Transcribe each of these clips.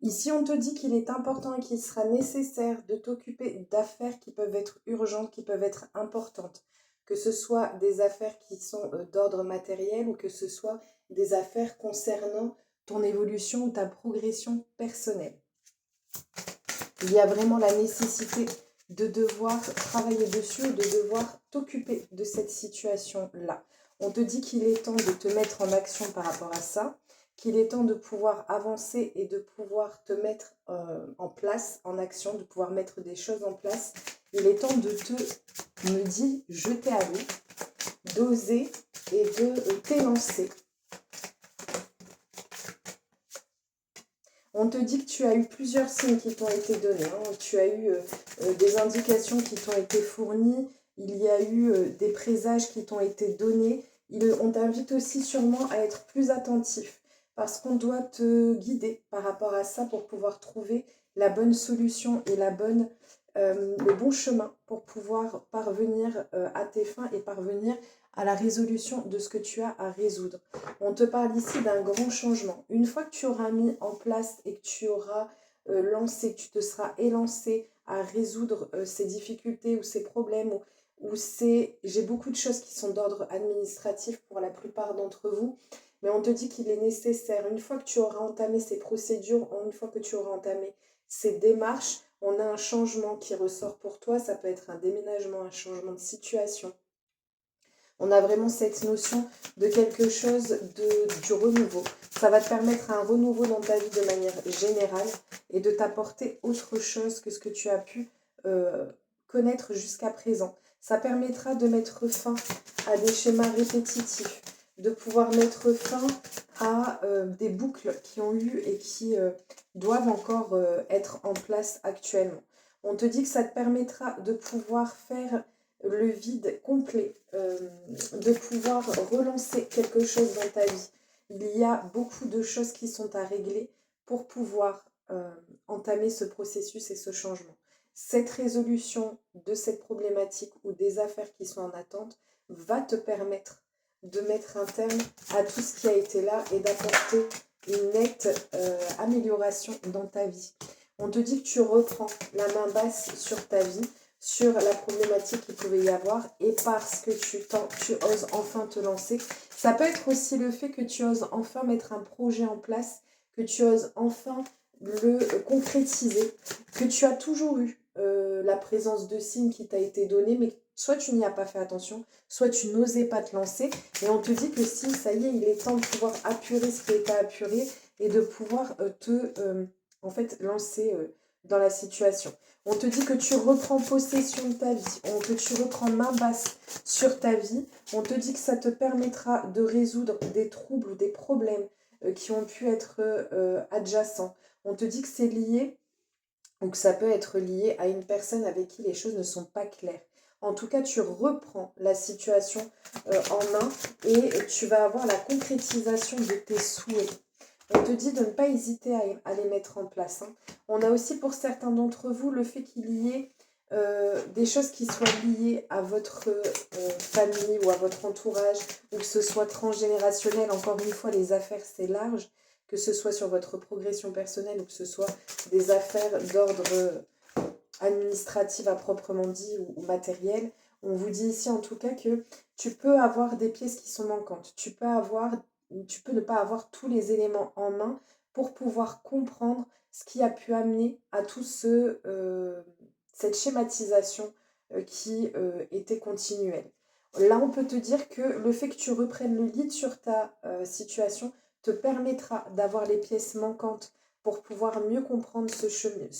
Ici, on te dit qu'il est important et qu'il sera nécessaire de t'occuper d'affaires qui peuvent être urgentes, qui peuvent être importantes. Que ce soit des affaires qui sont d'ordre matériel ou que ce soit des affaires concernant ton évolution ou ta progression personnelle. Il y a vraiment la nécessité de devoir travailler dessus, de devoir t'occuper de cette situation-là. On te dit qu'il est temps de te mettre en action par rapport à ça, qu'il est temps de pouvoir avancer et de pouvoir te mettre en place, en action, de pouvoir mettre des choses en place. Il est temps de me dit, jeter à l'eau, d'oser et de t'élancer. On te dit que tu as eu plusieurs signes qui t'ont été donnés. Tu as eu des indications qui t'ont été fournies. Il y a eu des présages qui t'ont été donnés. On t'invite aussi sûrement à être plus attentif parce qu'on doit te guider par rapport à ça pour pouvoir trouver la bonne solution et le bon chemin pour pouvoir parvenir à tes fins et parvenir à la résolution de ce que tu as à résoudre. On te parle ici d'un grand changement. Une fois que tu auras mis en place et que tu auras tu te seras élancé à résoudre ces difficultés ou ces problèmes j'ai beaucoup de choses qui sont d'ordre administratif pour la plupart d'entre vous, mais on te dit qu'il est nécessaire, une fois que tu auras entamé ces procédures, une fois que tu auras entamé ces démarches, on a un changement qui ressort pour toi. Ça peut être un déménagement, un changement de situation. On a vraiment cette notion de quelque chose du renouveau. Ça va te permettre un renouveau dans ta vie de manière générale et de t'apporter autre chose que ce que tu as pu connaître jusqu'à présent. Ça permettra de mettre fin à des schémas répétitifs, de pouvoir mettre fin à des boucles qui ont eu et qui doivent encore être en place actuellement. On te dit que ça te permettra de pouvoir faire le vide complet, de pouvoir relancer quelque chose dans ta vie. Il y a beaucoup de choses qui sont à régler pour pouvoir entamer ce processus et ce changement. Cette résolution de cette problématique ou des affaires qui sont en attente va te permettre de mettre un terme à tout ce qui a été là et d'apporter une nette amélioration dans ta vie. On te dit que tu reprends la main basse sur ta vie, sur la problématique qu'il pouvait y avoir et parce que tu oses enfin te lancer. Ça peut être aussi le fait que tu oses enfin mettre un projet en place, que tu oses enfin le concrétiser, que tu as toujours eu la présence de signes qui t'a été donnée, mais soit tu n'y as pas fait attention, soit tu n'osais pas te lancer. Et on te dit que si, ça y est, il est temps de pouvoir apurer ce qui est à apurer et de pouvoir lancer dans la situation. On te dit que tu reprends possession de ta vie, que tu reprends main basse sur ta vie. On te dit que ça te permettra de résoudre des troubles ou des problèmes qui ont pu être adjacents. On te dit que c'est lié ou que ça peut être lié à une personne avec qui les choses ne sont pas claires. En tout cas, tu reprends la situation en main et tu vas avoir la concrétisation de tes souhaits. On te dit de ne pas hésiter à les mettre en place. On a aussi pour certains d'entre vous le fait qu'il y ait des choses qui soient liées à votre famille ou à votre entourage, ou que ce soit transgénérationnel. Encore une fois, les affaires, c'est large, que ce soit sur votre progression personnelle ou que ce soit des affaires d'ordre administratif à proprement dit ou matériel. On vous dit ici en tout cas que tu peux avoir des pièces qui sont manquantes. Tu peux ne pas avoir tous les éléments en main pour pouvoir comprendre ce qui a pu amener à tout cette schématisation qui était continuelle. Là, on peut te dire que le fait que tu reprennes le lead sur ta situation te permettra d'avoir les pièces manquantes pour pouvoir mieux comprendre ce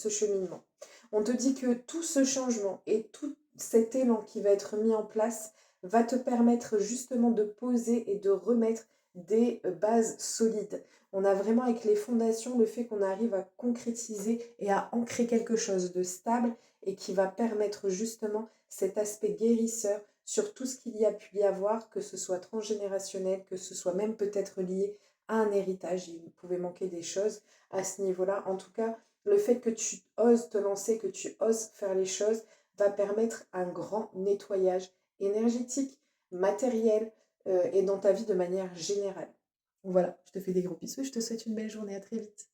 cheminement. On te dit que tout ce changement et tout cet élan qui va être mis en place va te permettre justement de poser et de remettre des bases solides. On a vraiment avec les fondations le fait qu'on arrive à concrétiser et à ancrer quelque chose de stable et qui va permettre justement cet aspect guérisseur sur tout ce qu'il y a pu y avoir, que ce soit transgénérationnel, que ce soit même peut-être lié à un héritage. Il pouvait manquer des choses à ce niveau-là. En tout cas, le fait que tu oses te lancer, que tu oses faire les choses, va permettre un grand nettoyage énergétique, matériel et dans ta vie de manière générale. Voilà, je te fais des gros bisous et je te souhaite une belle journée. À très vite.